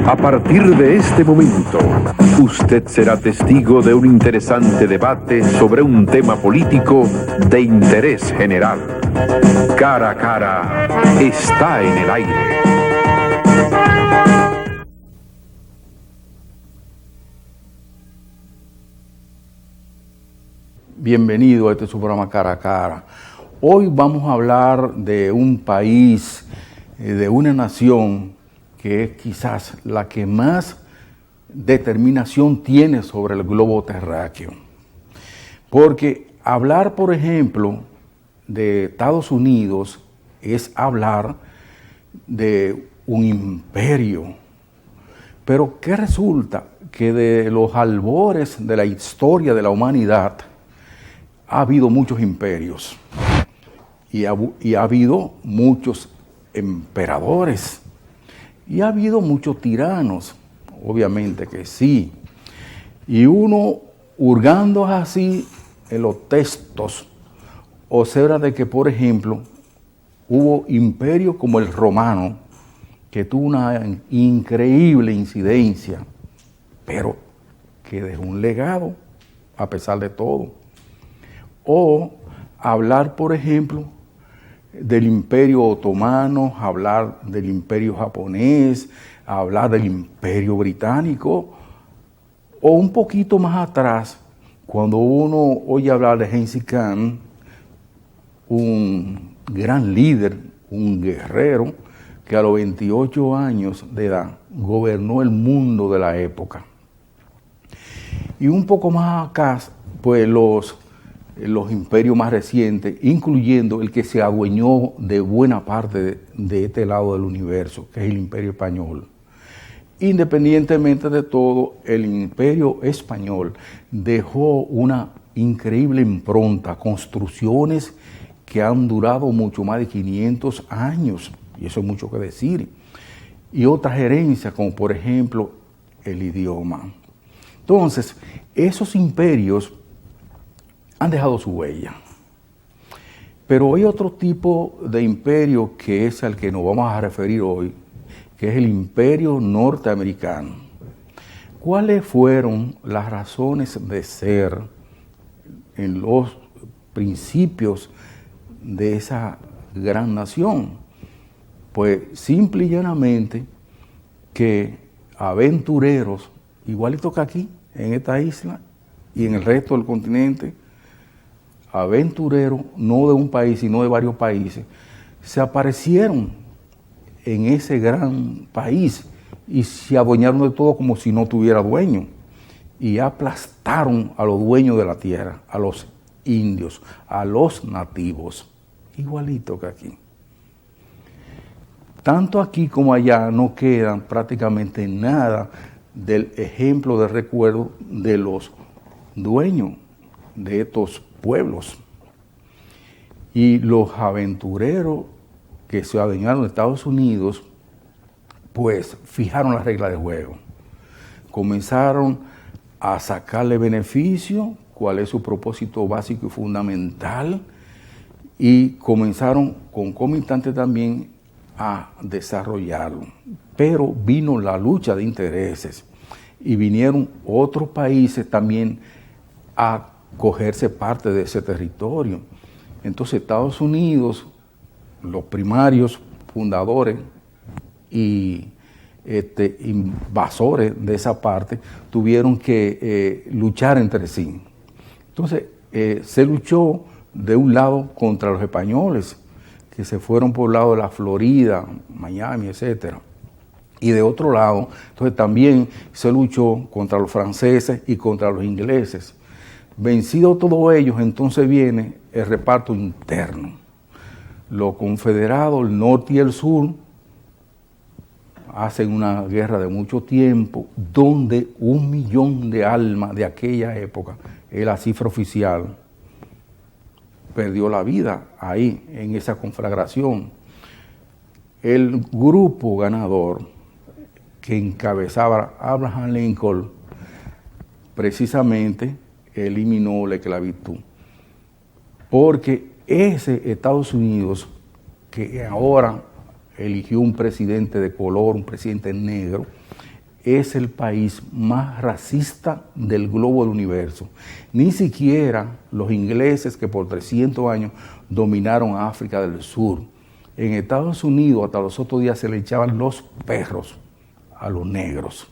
A partir de este momento, usted será testigo de un interesante debate sobre un tema político de interés general. Cara a Cara está en el aire. Bienvenido a este su programa Cara a Cara. Hoy vamos a hablar de un país, de una nación que es quizás la que más determinación tiene sobre el globo terráqueo. Porque hablar, por ejemplo, de Estados Unidos es hablar de un imperio. Pero ¿qué resulta? Que de los albores de la historia de la humanidad ha habido muchos imperios y ha habido muchos emperadores y ha habido muchos tiranos, obviamente que sí. Y uno, hurgando así en los textos, observa de que, por ejemplo, hubo imperios como el romano, que tuvo una increíble incidencia, pero que dejó un legado a pesar de todo. O hablar, por ejemplo, del imperio otomano, hablar del imperio japonés, hablar del imperio británico, o un poquito más atrás, cuando uno oye hablar de Gengis Khan, un gran líder, un guerrero, que a los 28 años de edad gobernó el mundo de la época. Y un poco más acá, pues los imperios más recientes, incluyendo el que se adueñó de buena parte de este lado del universo, que es el Imperio Español. Independientemente de todo, el Imperio Español dejó una increíble impronta, construcciones que han durado mucho más de 500 años, y eso es mucho que decir, y otras herencias, como por ejemplo el idioma. Entonces, esos imperios han dejado su huella. Pero hay otro tipo de imperio que es al que nos vamos a referir hoy, que es el imperio norteamericano. ¿Cuáles fueron las razones de ser en los principios de esa gran nación? Pues simple y llanamente que aventureros, igualito que aquí, en esta isla y en el resto del continente, aventureros, no de un país, sino de varios países, se aparecieron en ese gran país y se adueñaron de todo como si no tuviera dueño. Y aplastaron a los dueños de la tierra, a los indios, a los nativos, igualito que aquí. Tanto aquí como allá no quedan prácticamente nada del ejemplo de recuerdo de los dueños de estos pueblos. Y los aventureros que se adueñaron de Estados Unidos, pues fijaron las reglas de juego. Comenzaron a sacarle beneficio, cuál es su propósito básico y fundamental, y comenzaron concomitante también a desarrollarlo. Pero vino la lucha de intereses y vinieron otros países también a cogerse parte de ese territorio. Entonces Estados Unidos, los primarios fundadores y invasores de esa parte, tuvieron que luchar entre sí. Entonces se luchó de un lado contra los españoles, que se fueron por el lado de la Florida, Miami, etcétera. Y de otro lado, entonces también se luchó contra los franceses y contra los ingleses. Vencidos todos ellos, entonces viene el reparto interno. Los confederados, el norte y el sur, hacen una guerra de mucho tiempo, donde 1 millón de almas de aquella época, es la cifra oficial, perdió la vida ahí, en esa conflagración. El grupo ganador que encabezaba Abraham Lincoln, precisamente eliminó la esclavitud, porque ese Estados Unidos que ahora eligió un presidente de color, un presidente negro, es el país más racista del globo del universo. Ni siquiera los ingleses, que por 300 años dominaron África del Sur. En Estados Unidos, hasta los otros días, se le echaban los perros a los negros.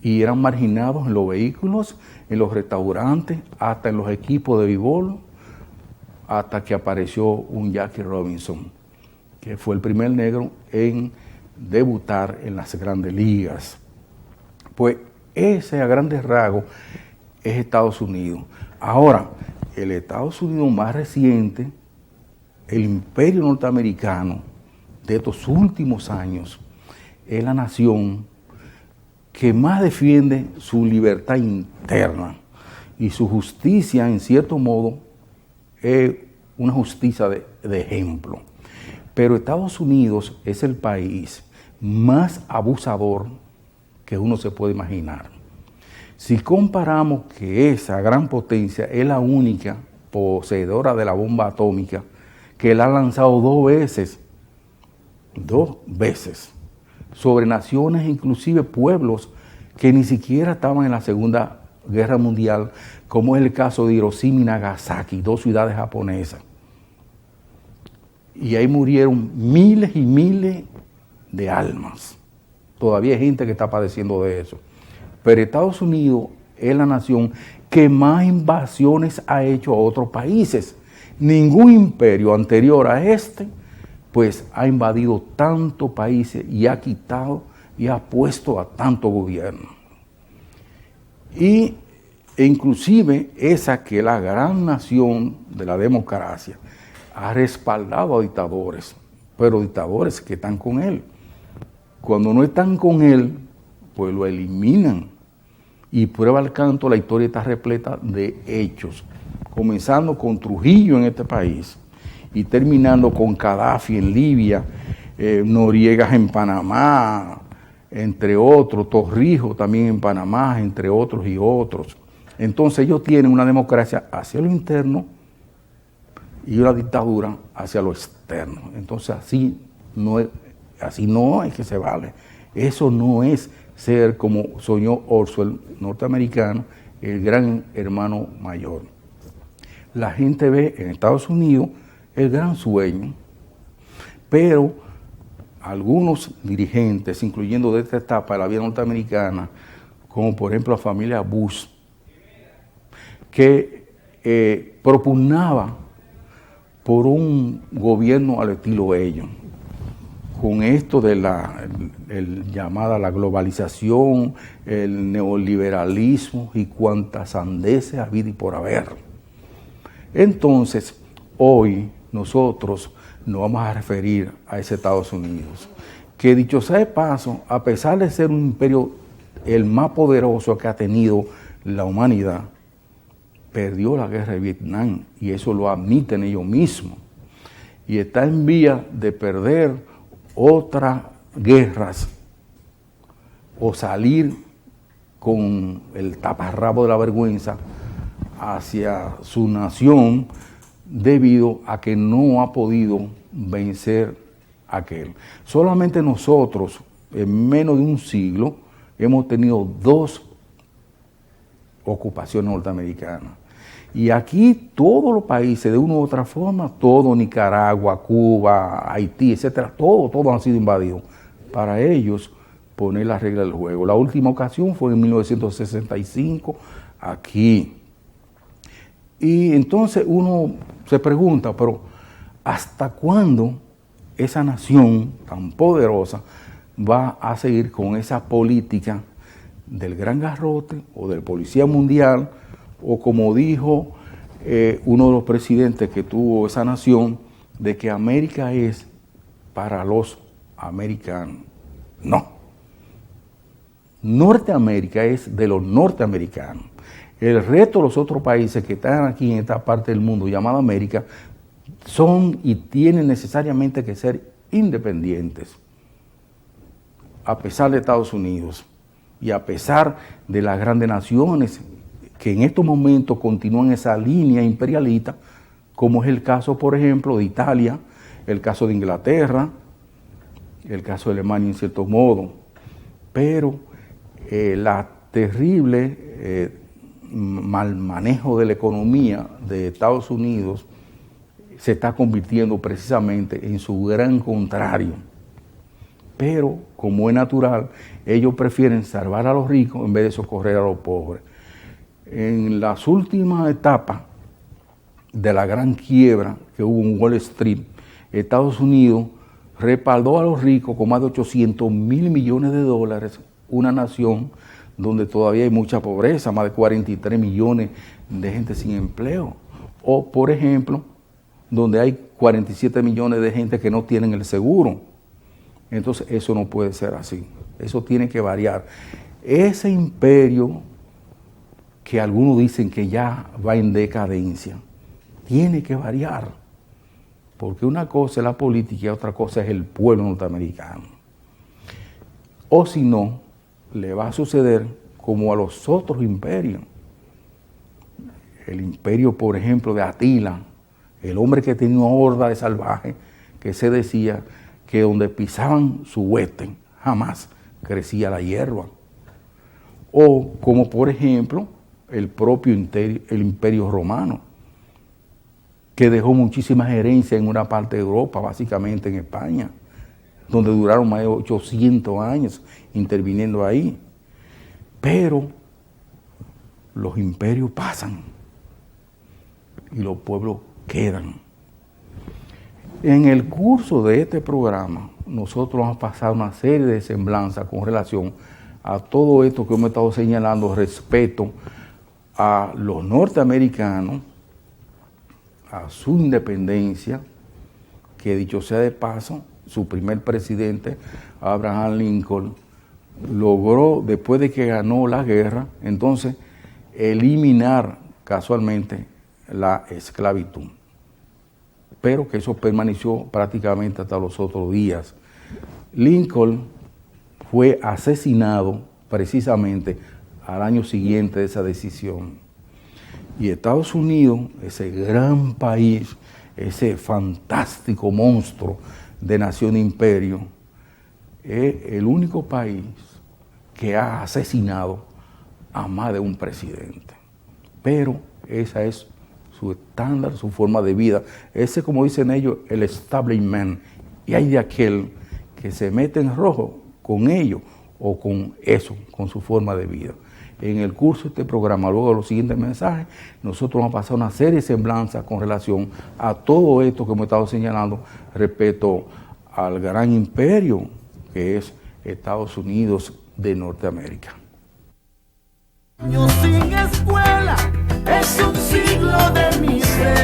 Y eran marginados en los vehículos, en los restaurantes, hasta en los equipos de béisbol, hasta que apareció un Jackie Robinson, que fue el primer negro en debutar en las grandes ligas. Pues ese a grandes rasgos es Estados Unidos. Ahora, el Estados Unidos más reciente, el imperio norteamericano de estos últimos años, es la nación que más defiende su libertad interna y su justicia, en cierto modo, es una justicia de ejemplo. Pero Estados Unidos es el país más abusador que uno se puede imaginar. Si comparamos que esa gran potencia es la única poseedora de la bomba atómica que la ha lanzado dos veces, sobre naciones, inclusive pueblos que ni siquiera estaban en la Segunda Guerra Mundial, como es el caso de Hiroshima y Nagasaki, dos ciudades japonesas. Y ahí murieron miles y miles de almas. Todavía hay gente que está padeciendo de eso. Pero Estados Unidos es la nación que más invasiones ha hecho a otros países. Ningún imperio anterior a este, pues ha invadido tantos países y ha quitado y ha puesto a tanto gobierno. E inclusive esa que la gran nación de la democracia ha respaldado a dictadores, pero dictadores que están con él. Cuando no están con él, pues lo eliminan. Y prueba al canto, la historia está repleta de hechos, comenzando con Trujillo en este país y terminando con Gaddafi en Libia, Noriega en Panamá, entre otros, Torrijos también en Panamá, entre otros y otros. Entonces ellos tienen una democracia hacia lo interno y una dictadura hacia lo externo. Entonces así no es que se vale. Eso no es ser como soñó Orwell, norteamericano, el gran hermano mayor. La gente ve en Estados Unidos el gran sueño, pero algunos dirigentes, incluyendo de esta etapa de la vida norteamericana, como por ejemplo la familia Bush, que propugnaba por un gobierno al estilo de ellos, con esto de llamada la globalización, el neoliberalismo y cuantas sandeces habido y por haber. Entonces, hoy nosotros nos vamos a referir a ese Estados Unidos, que dicho sea de paso, a pesar de ser un imperio el más poderoso que ha tenido la humanidad, perdió la guerra de Vietnam, y eso lo admiten ellos mismos, y está en vía de perder otras guerras o salir con el taparrabo de la vergüenza hacia su nación debido a que no ha podido vencer a aquel. Solamente nosotros, en menos de un siglo, hemos tenido 2 ocupaciones norteamericanas. Y aquí todos los países, de una u otra forma, todo Nicaragua, Cuba, Haití, etcétera, todos han sido invadidos. Para ellos, poner las reglas del juego. La última ocasión fue en 1965, aquí. Y entonces uno se pregunta, pero ¿hasta cuándo esa nación tan poderosa va a seguir con esa política del gran garrote o del policía mundial, o como dijo uno de los presidentes que tuvo esa nación, de que América es para los americanos? No. Norteamérica es de los norteamericanos. El resto de los otros países que están aquí en esta parte del mundo llamada América son y tienen necesariamente que ser independientes, a pesar de Estados Unidos y a pesar de las grandes naciones que en estos momentos continúan esa línea imperialista, como es el caso, por ejemplo, de Italia el caso de Inglaterra, el caso de Alemania en cierto modo, pero la terrible mal manejo de la economía de Estados Unidos se está convirtiendo precisamente en su gran contrario. Pero, como es natural, ellos prefieren salvar a los ricos en vez de socorrer a los pobres. En las últimas etapas de la gran quiebra que hubo en Wall Street, Estados Unidos respaldó a los ricos con más de 800 mil millones de dólares, una nación donde todavía hay mucha pobreza, más de 43 millones de gente sin empleo. O, por ejemplo, donde hay 47 millones de gente que no tienen el seguro. Entonces, eso no puede ser así. Eso tiene que variar. Ese imperio que algunos dicen que ya va en decadencia, tiene que variar. Porque una cosa es la política y otra cosa es el pueblo norteamericano. O si no, le va a suceder como a los otros imperios. El imperio, por ejemplo, de Atila, el hombre que tenía una horda de salvajes, que se decía que donde pisaban su hueste jamás crecía la hierba. O como por ejemplo el propio el imperio romano, que dejó muchísimas herencias en una parte de Europa, básicamente en España, donde duraron más de 800 años interviniendo ahí. Pero los imperios pasan y los pueblos quedan. En el curso de este programa, nosotros vamos a pasar una serie de semblanzas con relación a todo esto que hemos estado señalando respecto a los norteamericanos, a su independencia, que dicho sea de paso, su primer presidente, Abraham Lincoln, logró, después de que ganó la guerra, entonces eliminar casualmente la esclavitud. Pero que eso permaneció prácticamente hasta los otros días. Lincoln fue asesinado precisamente al año siguiente de esa decisión. Y Estados Unidos, ese gran país, ese fantástico monstruo de nación e imperio, es el único país que ha asesinado a más de un presidente. Pero esa es su estándar, su forma de vida. Ese, como dicen ellos, el establishment. Y hay de aquel que se mete en rojo con ellos o con eso, con su forma de vida. En el curso de este programa, luego de los siguientes mensajes, nosotros vamos a pasar una serie de semblanzas con relación a todo esto que hemos estado señalando respecto al gran imperio que es Estados Unidos de Norteamérica. Sin escuela es un siglo de miseria.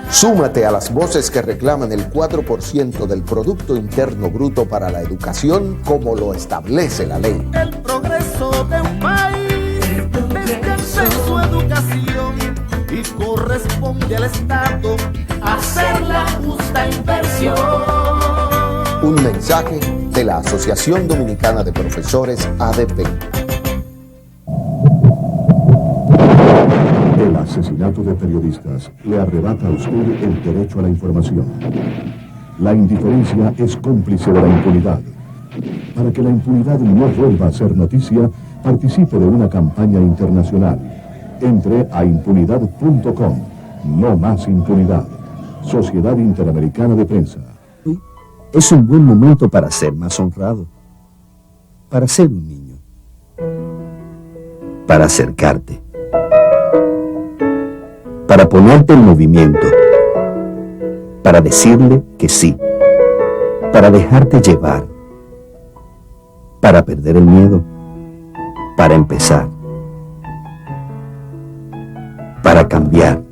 Súmate a las voces que reclaman el 4% del Producto Interno Bruto para la educación como lo establece la ley. El progreso de un país descansa en su educación y corresponde al Estado hacer la justa inversión. Un mensaje de la Asociación Dominicana de Profesores, ADP. El asesinato de periodistas le arrebata a usted el derecho a la información. La indiferencia es cómplice de la impunidad. Para que la impunidad no vuelva a ser noticia, participe de una campaña internacional. Entre a impunidad.com. No más impunidad. Sociedad Interamericana de Prensa. Es un buen momento para ser más honrado, para ser un niño, para acercarte, para ponerte en movimiento, para decirle que sí, para dejarte llevar, para perder el miedo, para empezar, para cambiar.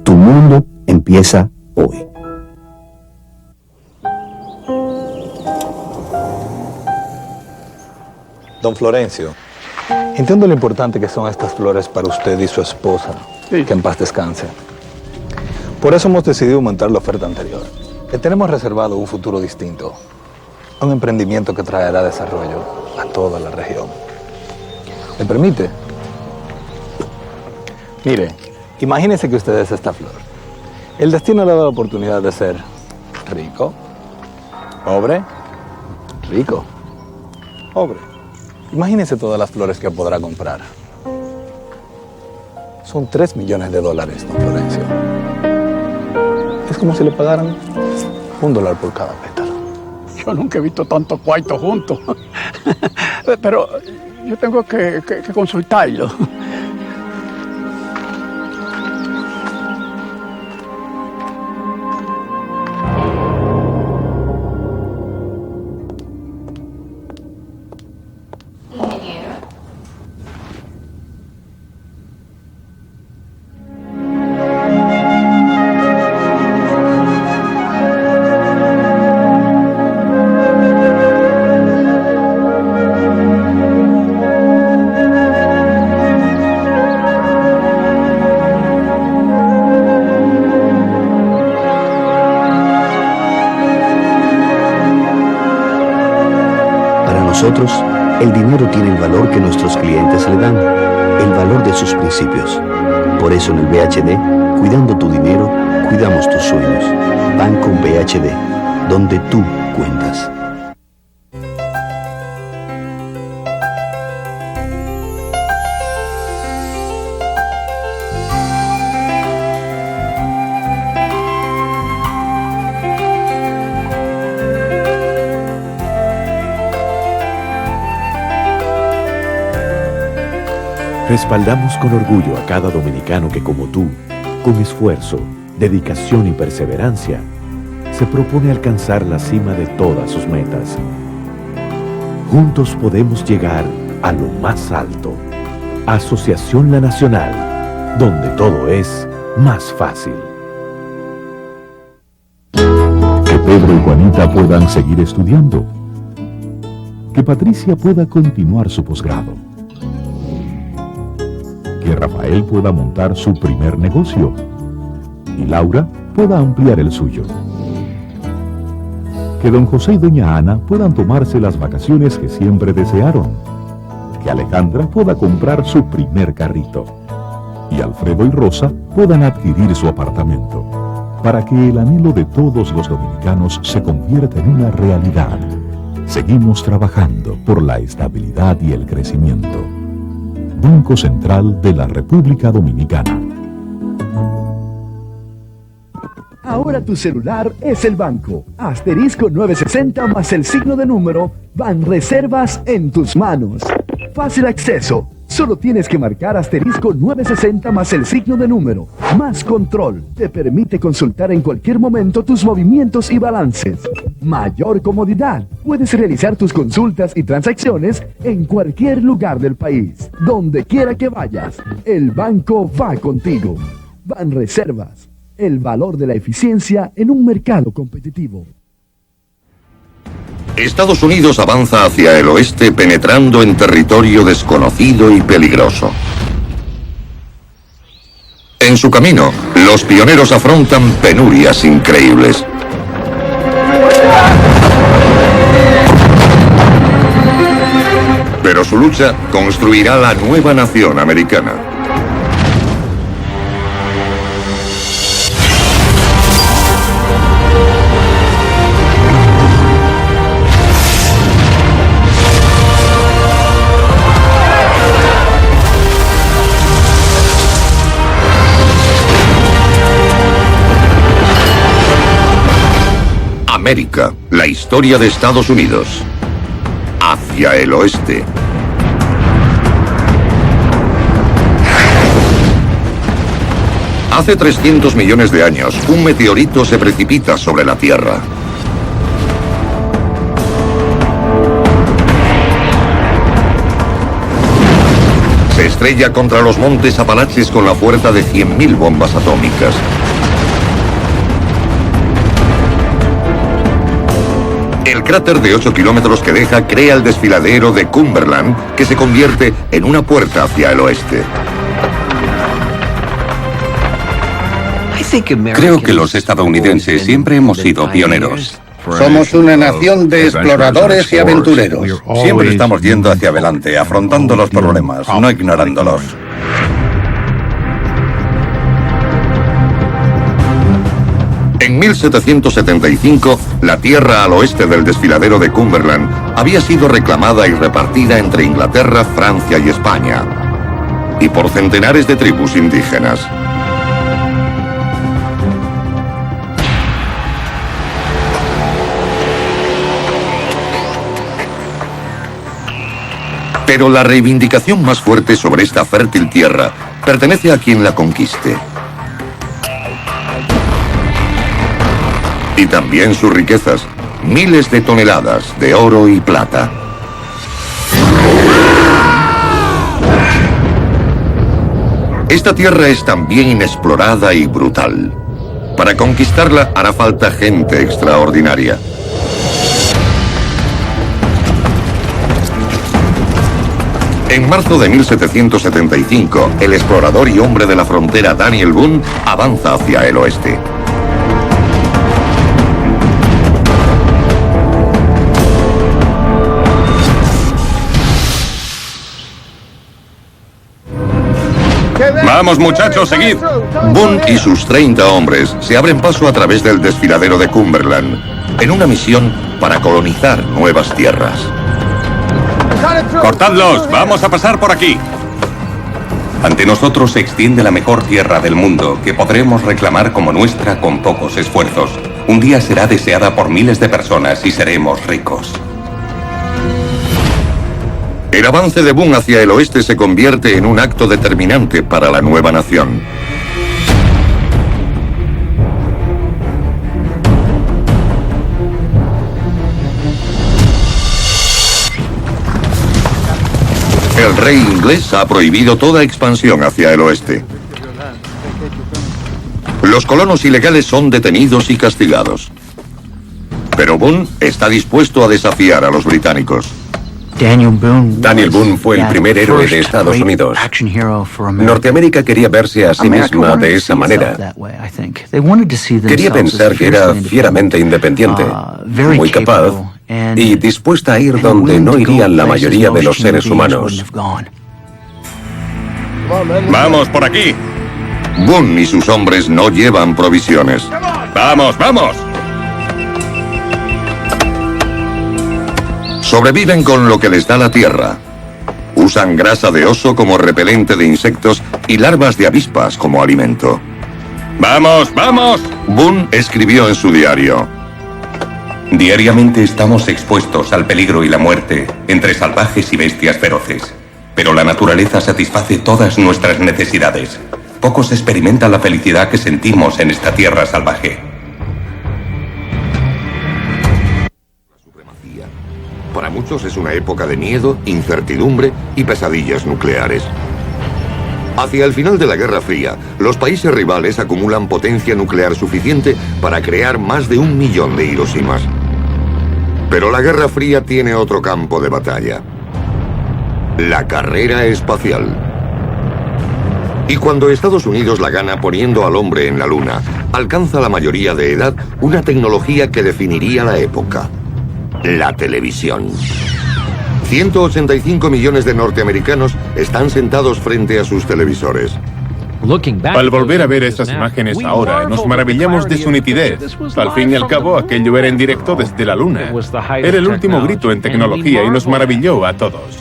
Tu mundo empieza hoy. Don Florencio, entiendo lo importante que son estas flores para usted y su esposa. Sí. Que en paz descanse. Por eso hemos decidido aumentar la oferta anterior. Le tenemos reservado un futuro distinto. Un emprendimiento que traerá desarrollo a toda la región. ¿Me permite? Mire, imagínese que usted es esta flor. El destino le da la oportunidad de ser rico, pobre, rico, pobre. Imagínese todas las flores que podrá comprar. Son $3 millones, don Florencio. Es como si le pagaran $1 por cada pétalo. Yo nunca he visto tantos cuartos juntos. Pero yo tengo que consultarlo. Nosotros, el dinero tiene el valor que nuestros clientes le dan, el valor de sus principios. Por eso en el BHD, cuidando tu dinero, cuidamos tus sueños. Banco BHD, donde tú cuentas. Respaldamos con orgullo a cada dominicano que, como tú, con esfuerzo, dedicación y perseverancia, se propone alcanzar la cima de todas sus metas. Juntos podemos llegar a lo más alto. Asociación La Nacional, donde todo es más fácil. Que Pedro y Juanita puedan seguir estudiando. Que Patricia pueda continuar su posgrado. Que Rafael pueda montar su primer negocio y Laura pueda ampliar el suyo. Que don José y doña Ana puedan tomarse las vacaciones que siempre desearon. Que Alejandra pueda comprar su primer carrito y Alfredo y Rosa puedan adquirir su apartamento, para que el anhelo de todos los dominicanos se convierta en una realidad. Seguimos trabajando por la estabilidad y el crecimiento. Banco Central de la República Dominicana. Ahora tu celular es el banco. Asterisco 960 más el signo de número, Banreservas en tus manos. Fácil acceso. Solo tienes que marcar asterisco 960 más el signo de número. Más control. Te permite consultar en cualquier momento tus movimientos y balances. Mayor comodidad. Puedes realizar tus consultas y transacciones en cualquier lugar del país. Donde quiera que vayas, el banco va contigo. Banreservas. El valor de la eficiencia en un mercado competitivo. Estados Unidos avanza hacia el oeste penetrando en territorio desconocido y peligroso. En su camino, los pioneros afrontan penurias increíbles. Pero su lucha construirá la nueva nación americana. América, la historia de Estados Unidos. Hacia el oeste. Hace 300 millones de años, un meteorito se precipita sobre la Tierra. Se estrella contra los montes Apalaches con la fuerza de 100.000 bombas atómicas. El cráter de 8 kilómetros que deja crea el desfiladero de Cumberland, que se convierte en una puerta hacia el oeste. Creo que los estadounidenses siempre hemos sido pioneros. Somos una nación de exploradores y aventureros. Siempre estamos yendo hacia adelante, afrontando los problemas, no ignorándolos. En 1775, la tierra al oeste del desfiladero de Cumberland había sido reclamada y repartida entre Inglaterra, Francia y España, y por centenares de tribus indígenas. Pero la reivindicación más fuerte sobre esta fértil tierra pertenece a quien la conquiste. Y también sus riquezas, miles de toneladas de oro y plata. Esta tierra es también inexplorada y brutal. Para conquistarla hará falta gente extraordinaria. En marzo de 1775, el explorador y hombre de la frontera Daniel Boone avanza hacia el oeste. ¡Vamos, muchachos, seguid! Boone y sus 30 hombres se abren paso a través del desfiladero de Cumberland, en una misión para colonizar nuevas tierras. ¡Cortadlos! ¡Vamos a pasar por aquí! Ante nosotros se extiende la mejor tierra del mundo, que podremos reclamar como nuestra con pocos esfuerzos. Un día será deseada por miles de personas y seremos ricos. El avance de Boone hacia el oeste se convierte en un acto determinante para la nueva nación. El rey inglés ha prohibido toda expansión hacia el oeste. Los colonos ilegales son detenidos y castigados. Pero Boone está dispuesto a desafiar a los británicos. Daniel Boone fue el primer héroe de Estados Unidos. Norteamérica quería verse a sí misma de esa manera. Quería pensar que era fieramente independiente, muy capaz y dispuesta a ir donde no irían la mayoría de los seres humanos. ¡Vamos por aquí! Boone y sus hombres no llevan provisiones. ¡Vamos, vamos! Sobreviven con lo que les da la tierra. Usan grasa de oso como repelente de insectos y larvas de avispas como alimento. ¡Vamos, vamos! Boone escribió en su diario: Diariamente estamos expuestos al peligro y la muerte entre salvajes y bestias feroces. Pero la naturaleza satisface todas nuestras necesidades. Pocos experimentan la felicidad que sentimos en esta tierra salvaje. Para muchos es una época de miedo, incertidumbre y pesadillas nucleares. Hacia el final de la Guerra Fría, los países rivales acumulan potencia nuclear suficiente para crear más de 1 millón de Hiroshimas. Pero la Guerra Fría tiene otro campo de batalla: la carrera espacial. Y cuando Estados Unidos la gana poniendo al hombre en la Luna, alcanza la mayoría de edad una tecnología que definiría la época: la televisión. 185 millones de norteamericanos están sentados frente a sus televisores. Al volver a ver estas imágenes ahora, nos maravillamos de su nitidez. Al fin y al cabo, aquello era en directo desde la Luna. Era el último grito en tecnología y nos maravilló a todos.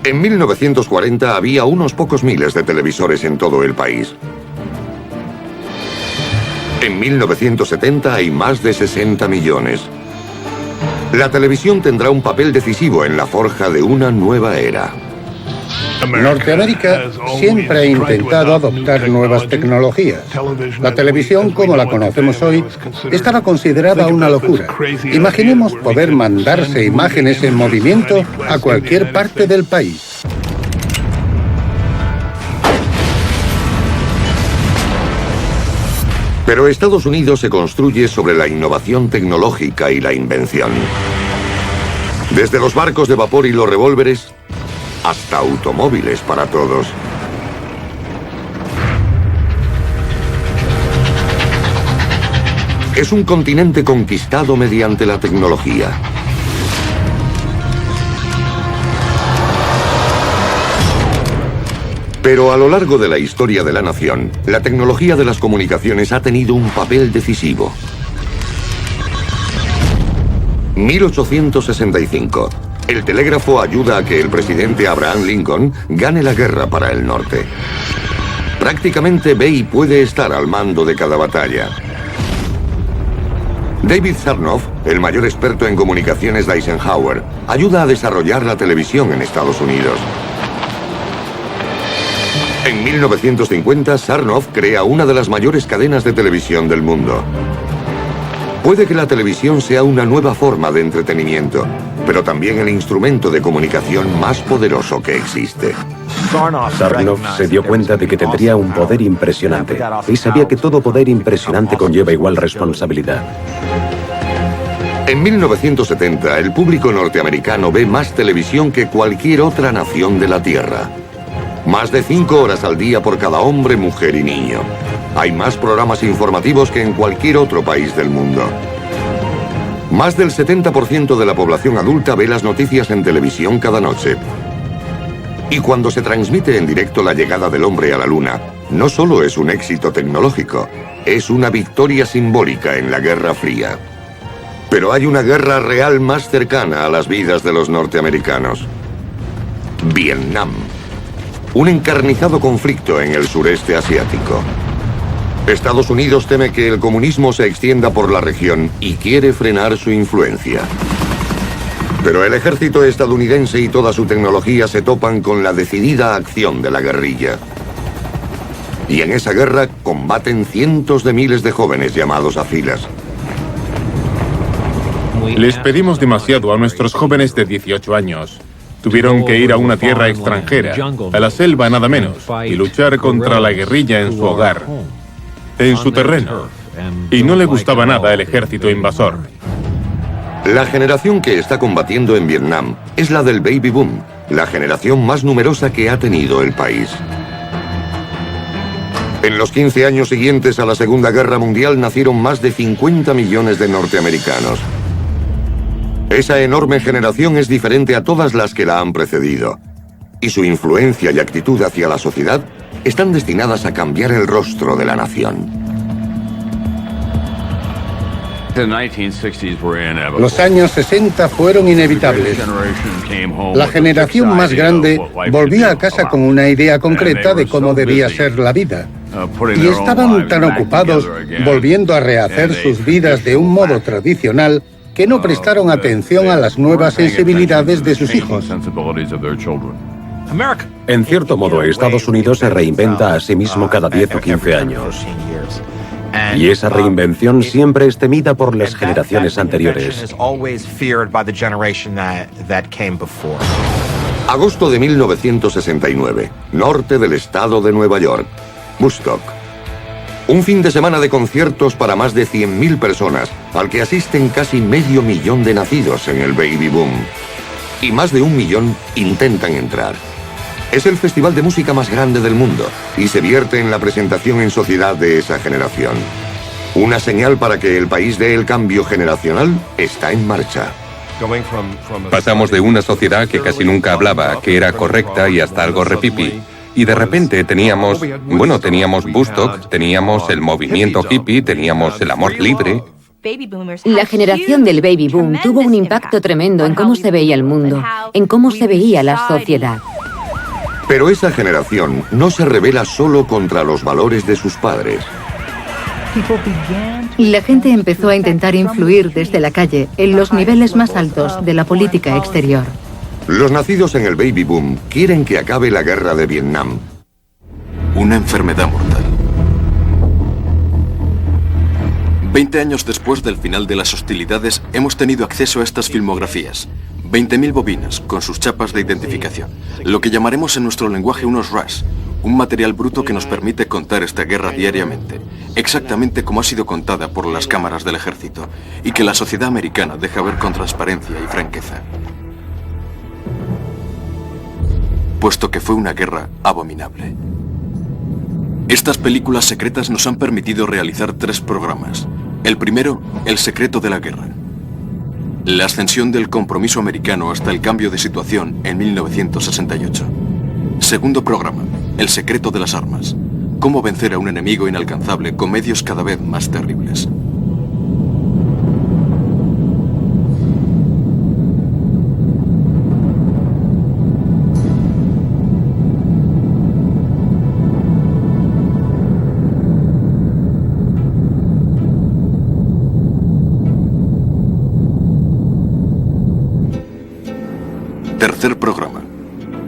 En 1940 había unos pocos miles de televisores en todo el país. En 1970 hay más de 60 millones. La televisión tendrá un papel decisivo en la forja de una nueva era. Norteamérica siempre ha intentado adoptar nuevas tecnologías. La televisión, como la conocemos hoy, estaba considerada una locura. Imaginemos poder mandarse imágenes en movimiento a cualquier parte del país. Pero Estados Unidos se construye sobre la innovación tecnológica y la invención. Desde los barcos de vapor y los revólveres, hasta automóviles para todos. Es un continente conquistado mediante la tecnología. Pero a lo largo de la historia de la nación, la tecnología de las comunicaciones ha tenido un papel decisivo. 1865. El telégrafo ayuda a que el presidente Abraham Lincoln gane la guerra para el norte. Prácticamente ve y puede estar al mando de cada batalla. David Sarnoff, el mayor experto en comunicaciones de Eisenhower, ayuda a desarrollar la televisión en Estados Unidos. En 1950, Sarnoff crea una de las mayores cadenas de televisión del mundo. Puede que la televisión sea una nueva forma de entretenimiento, pero también el instrumento de comunicación más poderoso que existe. Sarnoff se dio cuenta de que tendría un poder impresionante, y sabía que todo poder impresionante conlleva igual responsabilidad. En 1970, el público norteamericano ve más televisión que cualquier otra nación de la Tierra. Más de 5 horas al día por cada hombre, mujer y niño. Hay más programas informativos que en cualquier otro país del mundo. Más del 70% de la población adulta ve las noticias en televisión cada noche. Y cuando se transmite en directo la llegada del hombre a la Luna, no solo es un éxito tecnológico, es una victoria simbólica en la Guerra Fría. Pero hay una guerra real más cercana a las vidas de los norteamericanos. Vietnam. Un encarnizado conflicto en el sureste asiático. Estados Unidos teme que el comunismo se extienda por la región y quiere frenar su influencia. Pero el ejército estadounidense y toda su tecnología se topan con la decidida acción de la guerrilla. Y en esa guerra combaten cientos de miles de jóvenes llamados a filas. Les pedimos demasiado a nuestros jóvenes de 18 años. Tuvieron que ir a una tierra extranjera, a la selva nada menos, y luchar contra la guerrilla en su hogar, en su terreno. Y no le gustaba nada el ejército invasor. La generación que está combatiendo en Vietnam es la del Baby Boom, la generación más numerosa que ha tenido el país. En los 15 años siguientes a la Segunda Guerra Mundial nacieron más de 50 millones de norteamericanos. Esa enorme generación es diferente a todas las que la han precedido. Y su influencia y actitud hacia la sociedad están destinadas a cambiar el rostro de la nación. Los años 60 fueron inevitables. La generación más grande volvía a casa con una idea concreta de cómo debía ser la vida. Y estaban tan ocupados volviendo a rehacer sus vidas de un modo tradicional que no prestaron atención a las nuevas sensibilidades de sus hijos. En cierto modo, Estados Unidos se reinventa a sí mismo cada 10 o 15 años. Y esa reinvención siempre es temida por las generaciones anteriores. Agosto de 1969, norte del estado de Nueva York, Woodstock. Un fin de semana de conciertos para más de 100.000 personas, al que asisten casi medio millón de nacidos en el Baby Boom. Y más de 1 millón intentan entrar. Es el festival de música más grande del mundo y se vierte en la presentación en sociedad de esa generación. Una señal para que el país dé el cambio generacional está en marcha. Pasamos de una sociedad que casi nunca hablaba, que era correcta y hasta algo repipi. Y de repente teníamos Woodstock, teníamos el movimiento hippie, teníamos el amor libre. La generación del Baby Boom tuvo un impacto tremendo en cómo se veía el mundo, en cómo se veía la sociedad. Pero esa generación no se rebela solo contra los valores de sus padres. La gente empezó a intentar influir desde la calle en los niveles más altos de la política exterior. Los nacidos en el Baby Boom quieren que acabe la guerra de Vietnam. Una enfermedad mortal. 20 años después del final de las hostilidades, hemos tenido acceso a estas filmografías. 20.000 bobinas, con sus chapas de identificación. Lo que llamaremos en nuestro lenguaje unos RAS. Un material bruto que nos permite contar esta guerra diariamente. Exactamente como ha sido contada por las cámaras del ejército. Y que la sociedad americana deja ver con transparencia y franqueza. Puesto que fue una guerra abominable. Estas películas secretas nos han permitido realizar 3 programas. El primero, El secreto de la guerra. La ascensión del compromiso americano hasta el cambio de situación en 1968. Segundo programa, El secreto de las armas. Cómo vencer a un enemigo inalcanzable con medios cada vez más terribles. Tercer programa.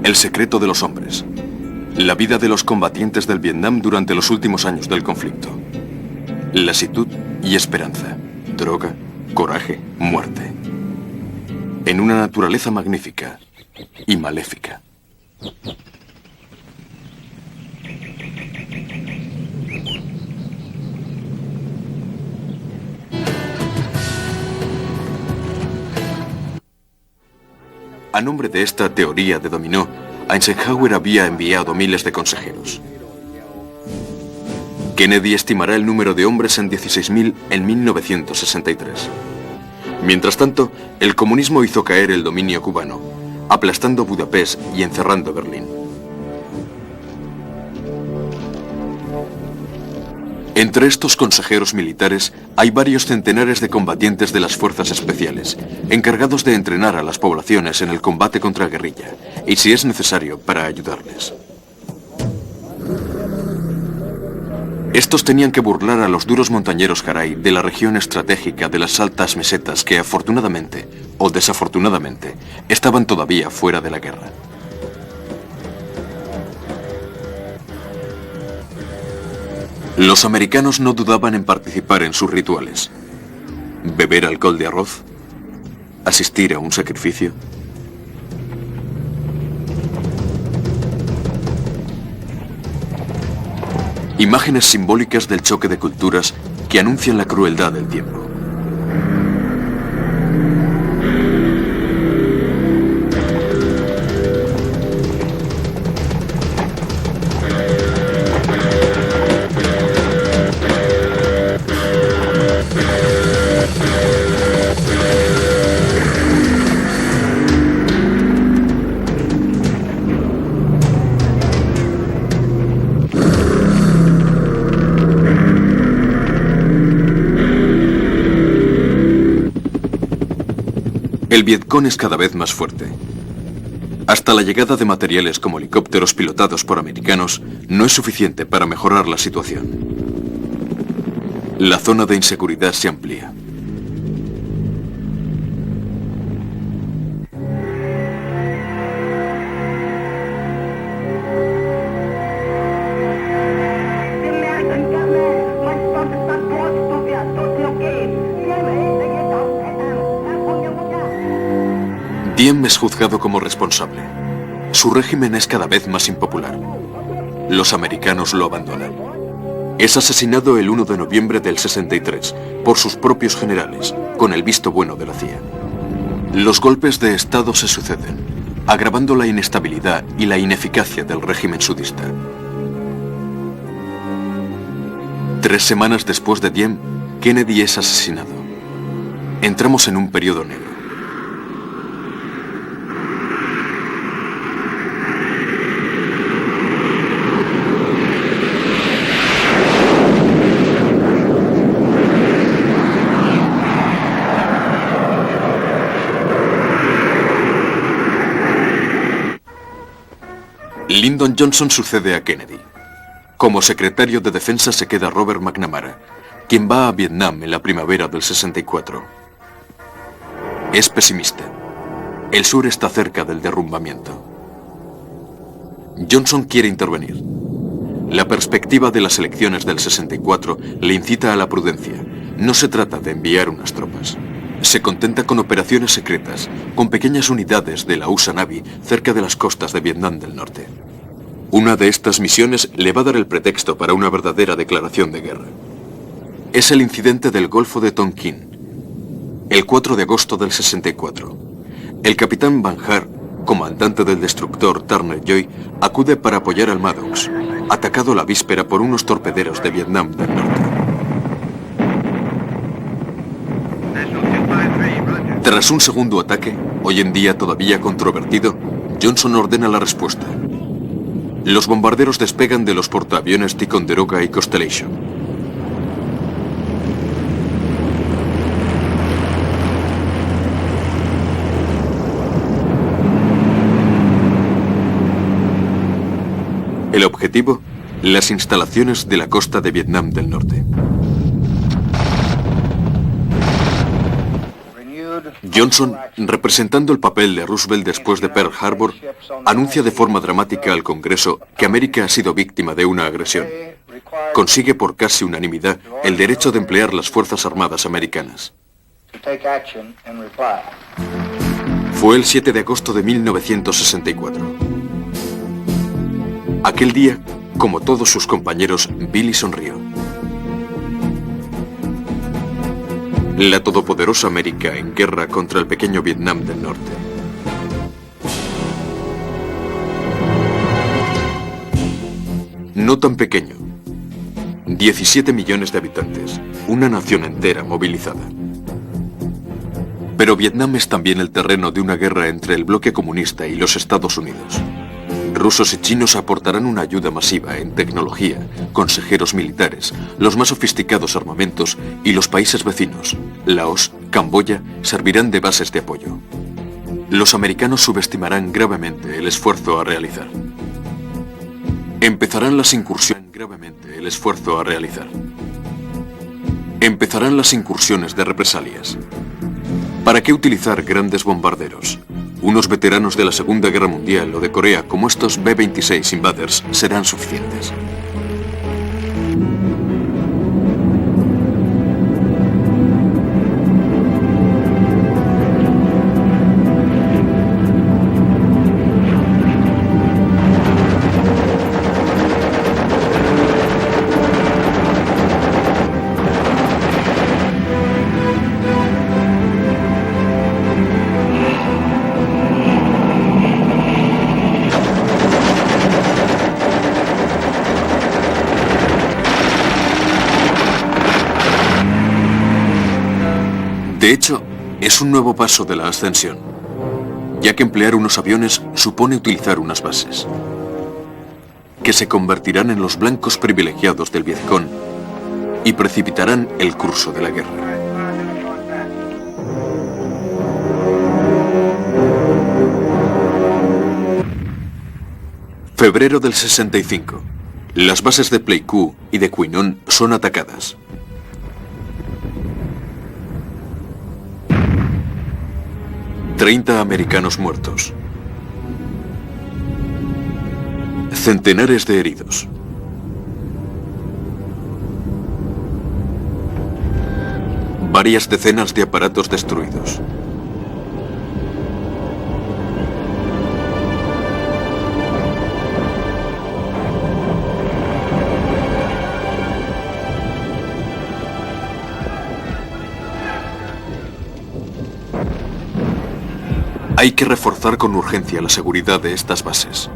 El secreto de los hombres. La vida de los combatientes del Vietnam durante los últimos años del conflicto. Lasitud y esperanza. Droga, coraje, muerte. En una naturaleza magnífica y maléfica. A nombre de esta teoría de dominó, Eisenhower había enviado miles de consejeros. Kennedy estimará el número de hombres en 16.000 en 1963. Mientras tanto, el comunismo hizo caer el dominio cubano, aplastando Budapest y encerrando Berlín. Entre estos consejeros militares hay varios centenares de combatientes de las fuerzas especiales, encargados de entrenar a las poblaciones en el combate contra la guerrilla, y si es necesario, para ayudarles. Estos tenían que burlar a los duros montañeros Jaray de la región estratégica de las altas mesetas que afortunadamente, o desafortunadamente, estaban todavía fuera de la guerra. Los americanos no dudaban en participar en sus rituales. Beber alcohol de arroz, asistir a un sacrificio. Imágenes simbólicas del choque de culturas que anuncian la crueldad del tiempo. El Vietcong es cada vez más fuerte. Hasta la llegada de materiales como helicópteros pilotados por americanos no es suficiente para mejorar la situación. La zona de inseguridad se amplía. Diem es juzgado como responsable. Su régimen es cada vez más impopular. Los americanos lo abandonan. Es asesinado el 1 de noviembre del 63 por sus propios generales, con el visto bueno de la CIA. Los golpes de Estado se suceden, agravando la inestabilidad y la ineficacia del régimen sudista. 3 semanas después de Diem, Kennedy es asesinado. Entramos en un periodo negro. Lyndon Johnson sucede a Kennedy. Como secretario de Defensa se queda Robert McNamara, quien va a Vietnam en la primavera del 64. Es pesimista. El sur está cerca del derrumbamiento. Johnson quiere intervenir. La perspectiva de las elecciones del 64 le incita a la prudencia. No se trata de enviar unas tropas. Se contenta con operaciones secretas, con pequeñas unidades de la USA Navy cerca de las costas de Vietnam del Norte. Una de estas misiones le va a dar el pretexto para una verdadera declaración de guerra. Es el incidente del Golfo de Tonkin, el 4 de agosto del 64. El capitán Van Haar, comandante del destructor Turner Joy, acude para apoyar al Maddox, atacado la víspera por unos torpederos de Vietnam del Norte. Tras un segundo ataque, hoy en día todavía controvertido, Johnson ordena la respuesta. Los bombarderos despegan de los portaaviones Ticonderoga y Constellation. El objetivo, las instalaciones de la costa de Vietnam del Norte. Johnson, representando el papel de Roosevelt después de Pearl Harbor, anuncia de forma dramática al Congreso que América ha sido víctima de una agresión. Consigue por casi unanimidad el derecho de emplear las Fuerzas Armadas americanas. Fue el 7 de agosto de 1964. Aquel día, como todos sus compañeros, Billy sonrió. La todopoderosa América en guerra contra el pequeño Vietnam del Norte. No tan pequeño. 17 millones de habitantes, una nación entera movilizada. Pero Vietnam es también el terreno de una guerra entre el bloque comunista y los Estados Unidos. Rusos y chinos aportarán una ayuda masiva en tecnología, consejeros militares, los más sofisticados armamentos y los países vecinos, Laos, Camboya, servirán de bases de apoyo. Los americanos subestimarán gravemente el esfuerzo a realizar. Empezarán las incursiones de represalias. ¿Para qué utilizar grandes bombarderos? Unos veteranos de la Segunda Guerra Mundial o de Corea como estos B-26 Invaders serán suficientes. De hecho, es un nuevo paso de la ascensión, ya que emplear unos aviones supone utilizar unas bases, que se convertirán en los blancos privilegiados del Vietcong y precipitarán el curso de la guerra. Febrero del 65. Las bases de Pleiku y de Quy Nhon son atacadas. ...30 americanos muertos. Centenares de heridos. Varias decenas de aparatos destruidos. Hay que reforzar con urgencia la seguridad de estas bases.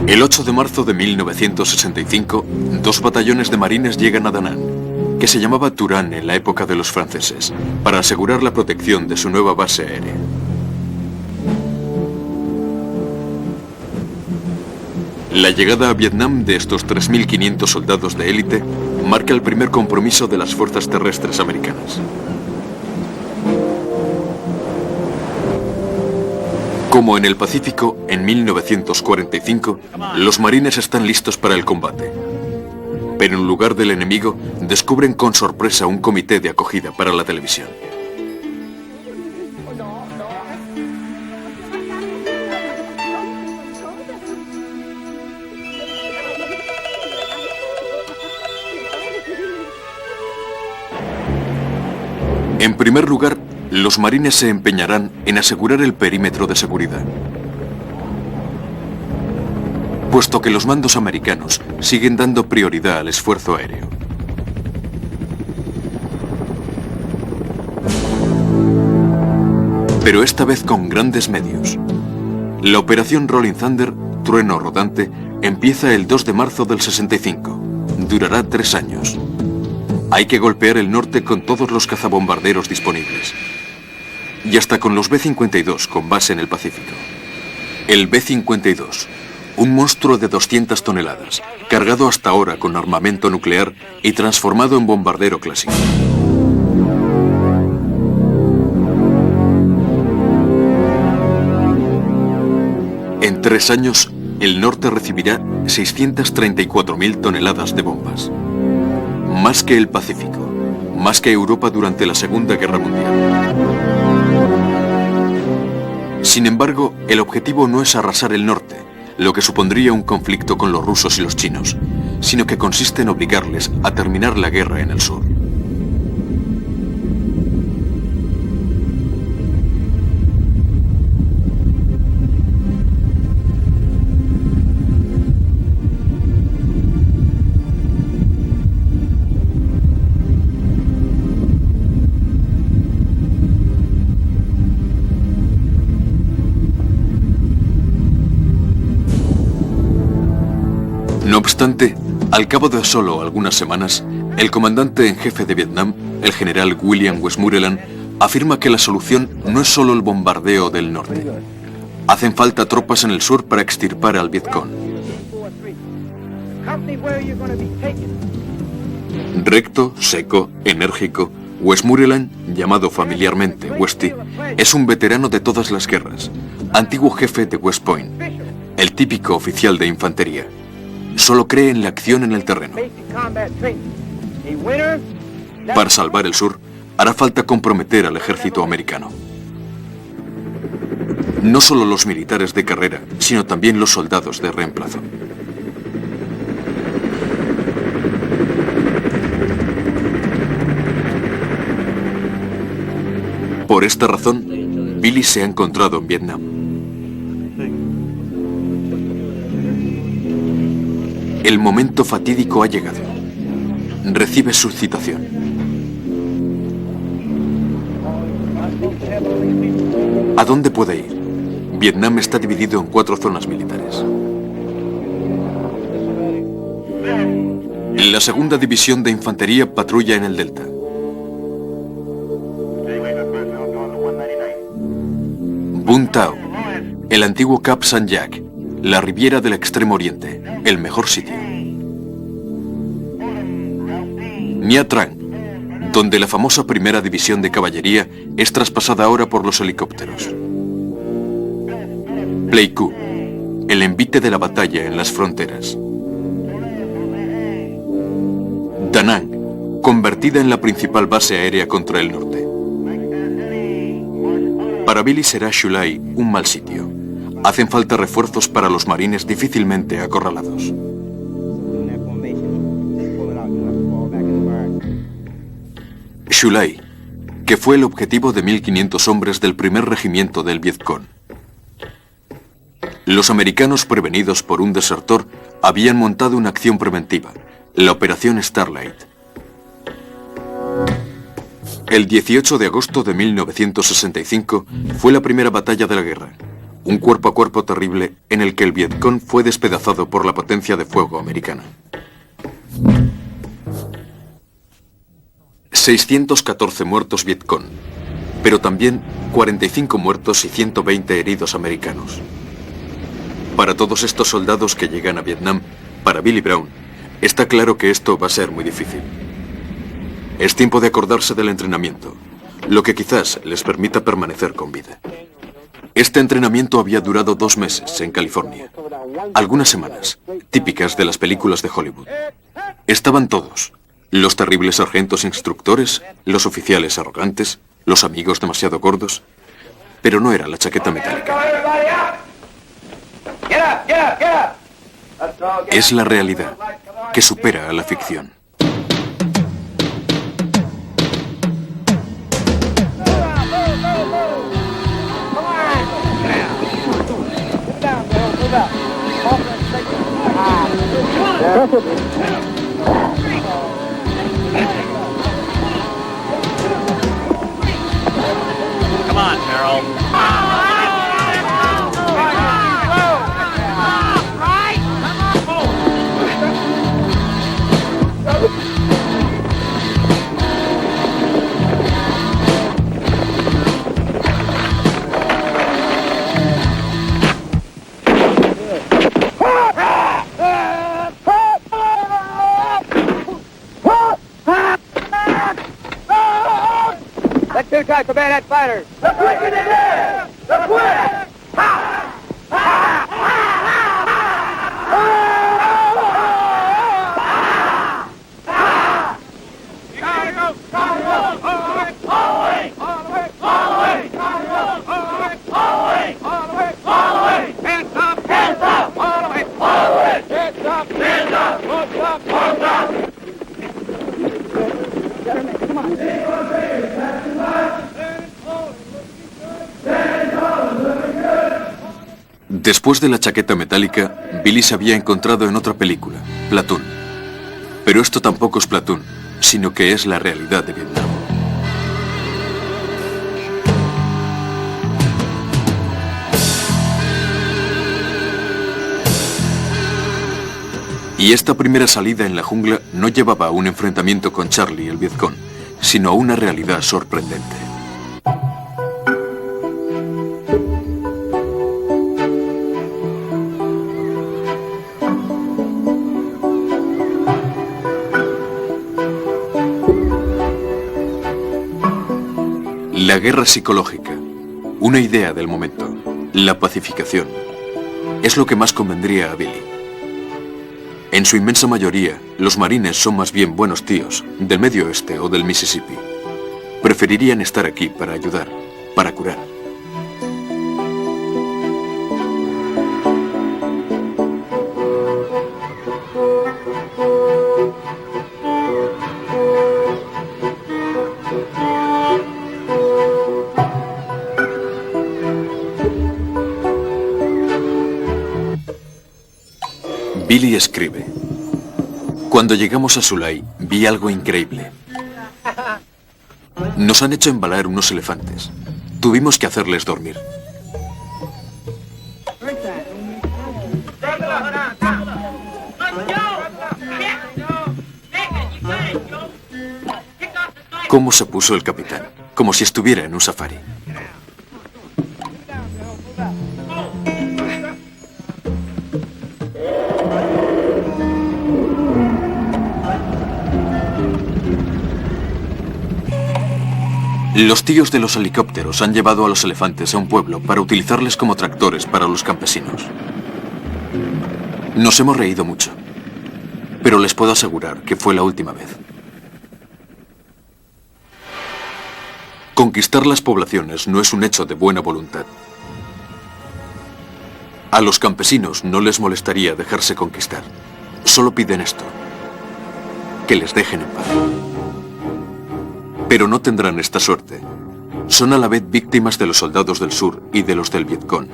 El 8 de marzo de 1965, 2 batallones de marines llegan a Da Nang, que se llamaba Turán en la época de los franceses, para asegurar la protección de su nueva base aérea. La llegada a Vietnam de estos 3.500 soldados de élite marca el primer compromiso de las fuerzas terrestres americanas. Como en el Pacífico, en 1945, los marines están listos para el combate. Pero en lugar del enemigo, descubren con sorpresa un comité de acogida para la televisión. En primer lugar, los marines se empeñarán en asegurar el perímetro de seguridad, puesto que los mandos americanos siguen dando prioridad al esfuerzo aéreo. Pero esta vez con grandes medios. La operación Rolling Thunder, Trueno Rodante, Empieza el 2 de marzo del 65. Durará 3 años. Hay que golpear el norte con todos los cazabombarderos disponibles. Y hasta con los B-52 con base en el Pacífico. El B-52, un monstruo de 200 toneladas, cargado hasta ahora con armamento nuclear y transformado en bombardero clásico. En 3 años, el norte recibirá 634.000 toneladas de bombas. Más que el Pacífico, más que Europa durante la Segunda Guerra Mundial. Sin embargo, el objetivo no es arrasar el norte, lo que supondría un conflicto con los rusos y los chinos, sino que consiste en obligarles a terminar la guerra en el sur. No obstante, al cabo de solo algunas semanas, el comandante en jefe de Vietnam, el general William Westmoreland, afirma que la solución no es solo el bombardeo del norte. Hacen falta tropas en el sur para extirpar al Vietcong. Recto, seco, enérgico, Westmoreland, llamado familiarmente Westy, es un veterano de todas las guerras, antiguo jefe de West Point, el típico oficial de infantería. Solo cree en la acción en el terreno. Para salvar el sur, hará falta comprometer al ejército americano. No solo los militares de carrera, sino también los soldados de reemplazo. Por esta razón, Billy se ha encontrado en Vietnam. El momento fatídico ha llegado. Recibe su citación. ¿A dónde puede ir? Vietnam está dividido en 4 zonas militares. La segunda división de infantería patrulla en el delta. Bun Tao, el antiguo Cap San-Jac, la Riviera del Extremo Oriente, el mejor sitio. Nha Trang, donde la famosa primera división de caballería es traspasada ahora por los helicópteros. Pleiku, el envite de la batalla en las fronteras. Da Nang, convertida en la principal base aérea contra el norte. Para Billy será Shulai un mal sitio. Hacen falta refuerzos para los marines difícilmente acorralados. Shulai, que fue el objetivo de 1.500 hombres del primer regimiento del Vietcong. Los americanos, prevenidos por un desertor, habían montado una acción preventiva, la Operación Starlight. El 18 de agosto de 1965 fue la primera batalla de la guerra. Un cuerpo a cuerpo terrible en el que el Vietcong fue despedazado por la potencia de fuego americana. 614 muertos Vietcong, pero también 45 muertos y 120 heridos americanos. Para todos estos soldados que llegan a Vietnam, para Billy Brown, está claro que esto va a ser muy difícil. Es tiempo de acordarse del entrenamiento, lo que quizás les permita permanecer con vida. Este entrenamiento había durado 2 meses en California. Algunas semanas, típicas de las películas de Hollywood. Estaban todos. Los terribles sargentos instructores, los oficiales arrogantes, los amigos demasiado gordos. Pero no era la chaqueta metálica. Es la realidad, que supera a la ficción. Come on, Merrill. Bayonet fighters! The quick in the air! The quick! Ha! Ha! Después de la chaqueta metálica, Billy se había encontrado en otra película, Platoon. Pero esto tampoco es Platoon, sino que es la realidad de Vietnam. Y esta primera salida en la jungla no llevaba a un enfrentamiento con Charlie el Vietcong, sino a una realidad sorprendente. La guerra psicológica, una idea del momento, la pacificación, es lo que más convendría a Billy. En su inmensa mayoría, los marines son más bien buenos tíos, del Medio Oeste o del Mississippi. Preferirían estar aquí para ayudar, para curar. Billy escribe: cuando llegamos a Sulay, vi algo increíble. Nos han hecho embalar unos elefantes. Tuvimos que hacerles dormir. ¿Cómo se puso el capitán? Como si estuviera en un safari. Los tíos de los helicópteros han llevado a los elefantes a un pueblo para utilizarles como tractores para los campesinos. Nos hemos reído mucho, pero les puedo asegurar que fue la última vez. Conquistar las poblaciones no es un hecho de buena voluntad. A los campesinos no les molestaría dejarse conquistar. Solo piden esto: que les dejen en paz. Pero no tendrán esta suerte. Son a la vez víctimas de los soldados del sur y de los del Vietcong,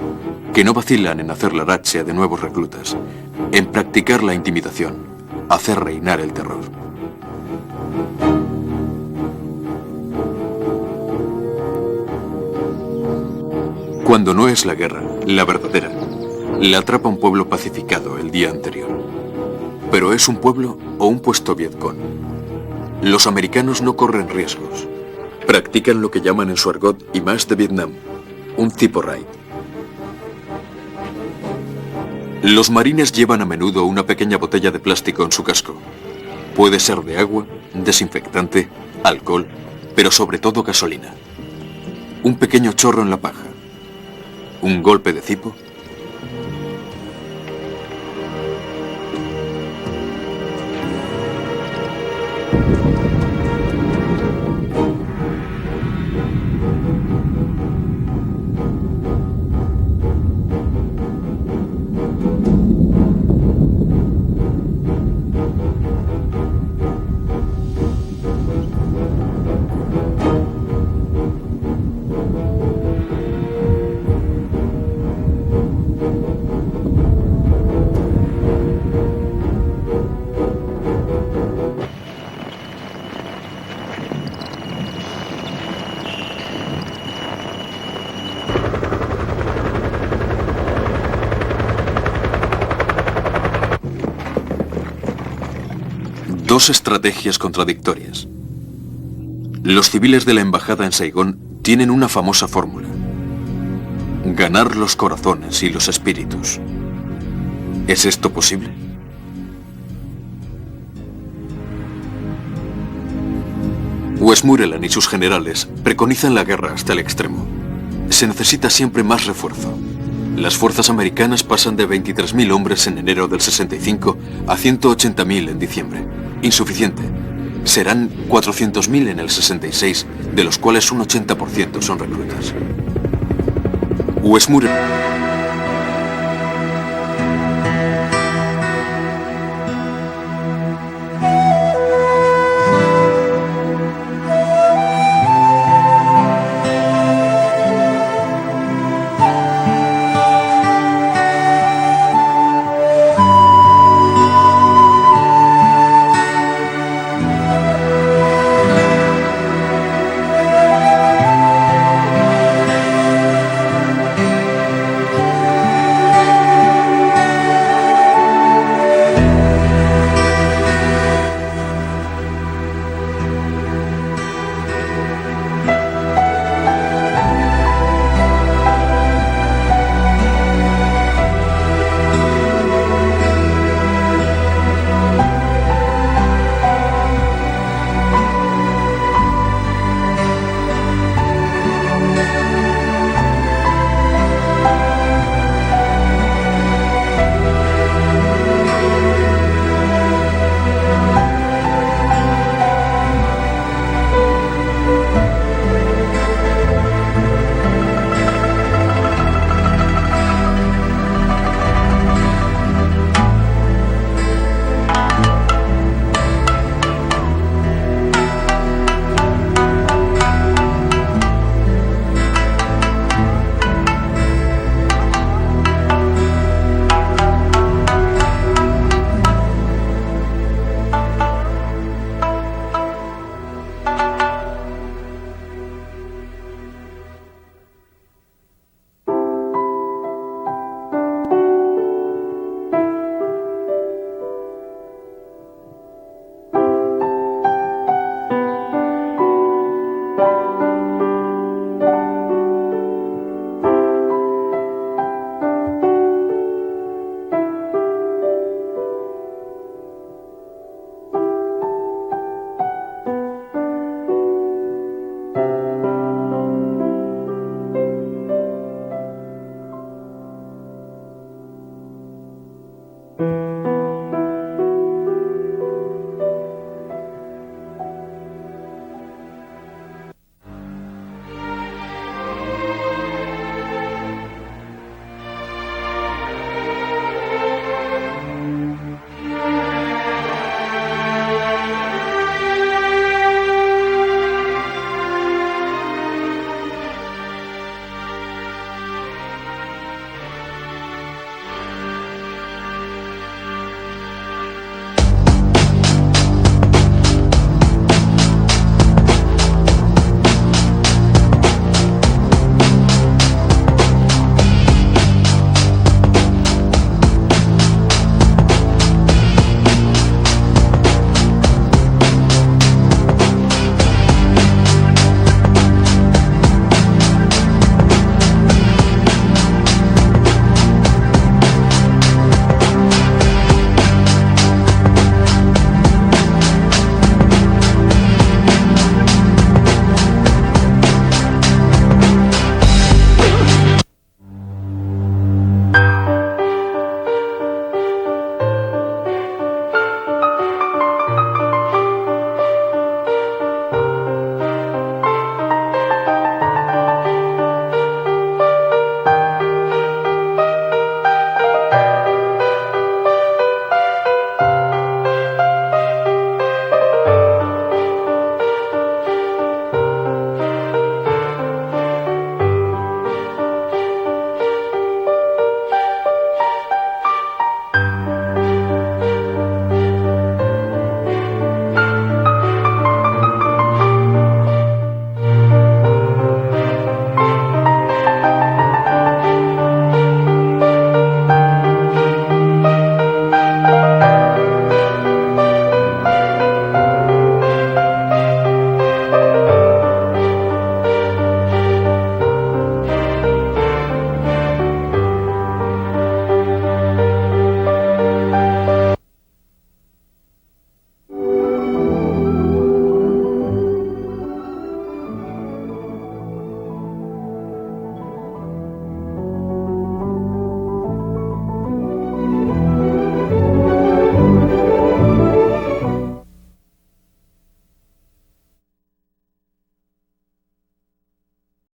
que no vacilan en hacer la razzia de nuevos reclutas, en practicar la intimidación, hacer reinar el terror. Cuando no es la guerra, la verdadera, la atrapa un pueblo pacificado el día anterior. Pero ¿es un pueblo o un puesto Vietcong? Los americanos no corren riesgos. Practican lo que llaman en su argot image de Vietnam, un tipo raid. Los marines llevan a menudo una pequeña botella de plástico en su casco. Puede ser de agua, desinfectante, alcohol, pero sobre todo gasolina. Un pequeño chorro en la paja. Un golpe de cipo. Dos estrategias contradictorias. Los civiles de la embajada en Saigón tienen una famosa fórmula: ganar los corazones y los espíritus. ¿Es esto posible? Westmoreland y sus generales preconizan la guerra hasta el extremo. Se necesita siempre más refuerzo. Las fuerzas americanas pasan de 23.000 hombres en enero del 65 a 180.000 en diciembre. Insuficiente. Serán 400.000 en el 66, de los cuales un 80% son reclutas. Westmoreland